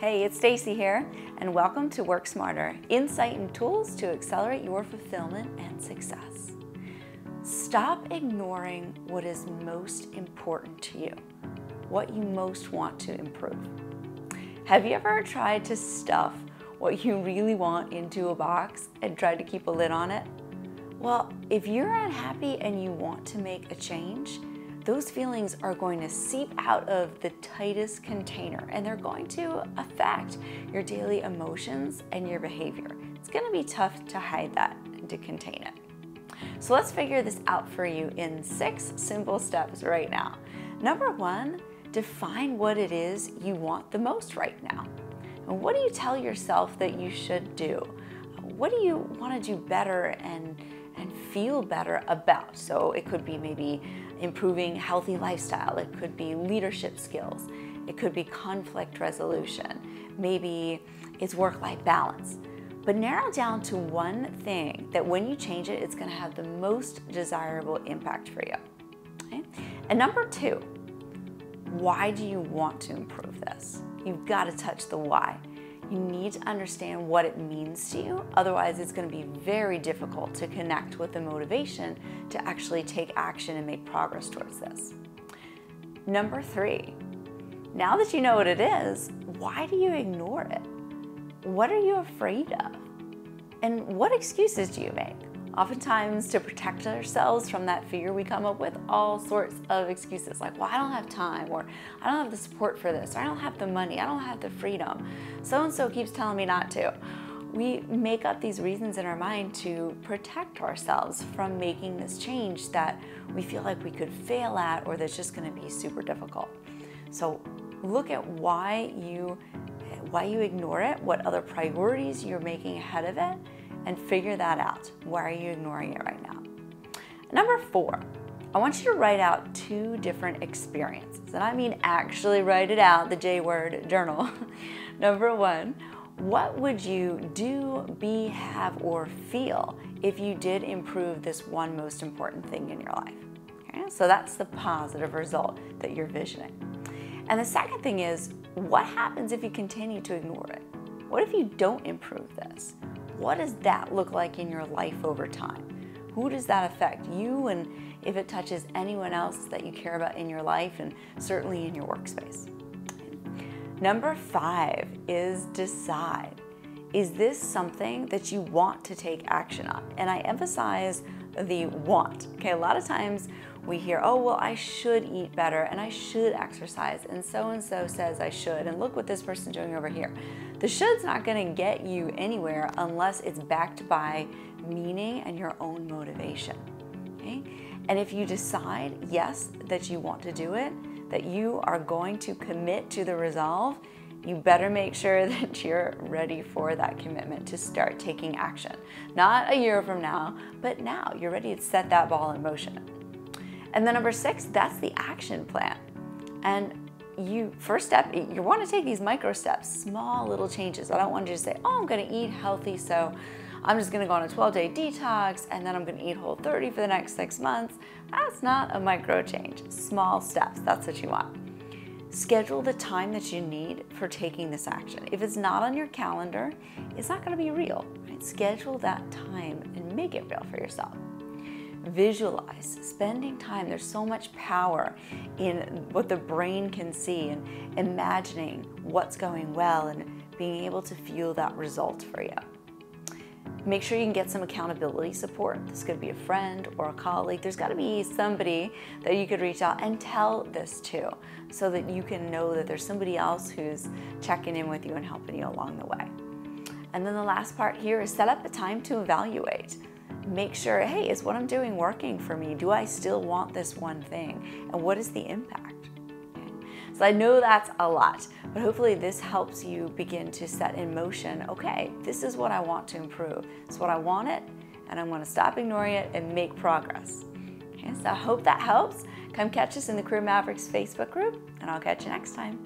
Hey, it's Stacy here, and welcome to Work Smarter, insight and tools to accelerate your fulfillment and success. Stop ignoring what is most important to you, what you most want to improve. Have you ever tried to stuff what you really want into a box and tried to keep a lid on it? Well, if you're unhappy and you want to make a change, those feelings are going to seep out of the tightest container, and they're going to affect your daily emotions and your behavior. It's going to be tough to hide that and to contain it. So let's figure this out for you in 6 simple steps right now. Number 1, define what it is you want the most right now. And what do you tell yourself that you should do? What do you want to do better and feel better about? So it could be maybe improving healthy lifestyle, it could be leadership skills, it could be conflict resolution, maybe it's work-life balance. But narrow down to one thing that when you change it, it's going to have the most desirable impact for you. Okay? And number 2, why do you want to improve this? You've got to touch the why. You need to understand what it means to you. Otherwise, it's going to be very difficult to connect with the motivation to actually take action and make progress towards this. Number 3, now that you know what it is, why do you ignore it? What are you afraid of? And what excuses do you make? Oftentimes, to protect ourselves from that fear, we come up with all sorts of excuses like, well, I don't have time, or I don't have the support for this, or I don't have the money, I don't have the freedom. So-and-so keeps telling me not to. We make up these reasons in our mind to protect ourselves from making this change that we feel like we could fail at, or that's just going to be super difficult. So look at why you ignore it, what other priorities you're making ahead of it, and figure that out. Why are you ignoring it right now? Number 4, I want you to write out 2 different experiences. And I mean actually write it out, the J word, journal. Number 1, what would you do, be, have, or feel if you did improve this one most important thing in your life? Okay? So that's the positive result that you're visioning. And the second thing is, what happens if you continue to ignore it? What if you don't improve this? What does that look like in your life over time? Who does that affect? You, and if it touches anyone else that you care about in your life, and certainly in your workspace. Number 5 is decide. Is this something that you want to take action on? And I emphasize the want. Okay, a lot of times we hear, oh, well, I should eat better and I should exercise, and so says I should, and look what this person's doing over here. The should's not going to get you anywhere unless it's backed by meaning and your own motivation. Okay? And if you decide, yes, that you want to do it, that you are going to commit to the resolve, you better make sure that you're ready for that commitment to start taking action. Not a year from now, but now you're ready to set that ball in motion. And then number 6, that's the action plan. And first step, you want to take these micro steps, small little changes. I don't want you to say, oh, I'm going to eat healthy, so I'm just going to go on a 12-day detox, and then I'm going to eat Whole30 for the next 6 months. That's not a micro change. Small steps, that's what you want. Schedule the time that you need for taking this action. If it's not on your calendar, it's not going to be real. Right? Schedule that time and make it real for yourself. Visualize, spending time. There's so much power in what the brain can see, and imagining what's going well and being able to feel that result for you. Make sure you can get some accountability support. This could be a friend or a colleague. There's got to be somebody that you could reach out and tell this to, so that you can know that there's somebody else who's checking in with you and helping you along the way. And then the last part here is set up a time to evaluate. Make sure, hey, is what I'm doing working for me? Do I still want this one thing? And what is the impact? Okay. So I know that's a lot, but hopefully this helps you begin to set in motion, okay, this is what I want to improve. It's what I want it, and I'm going to stop ignoring it and make progress. Okay, so I hope that helps. Come catch us in the Career Mavericks Facebook group, and I'll catch you next time.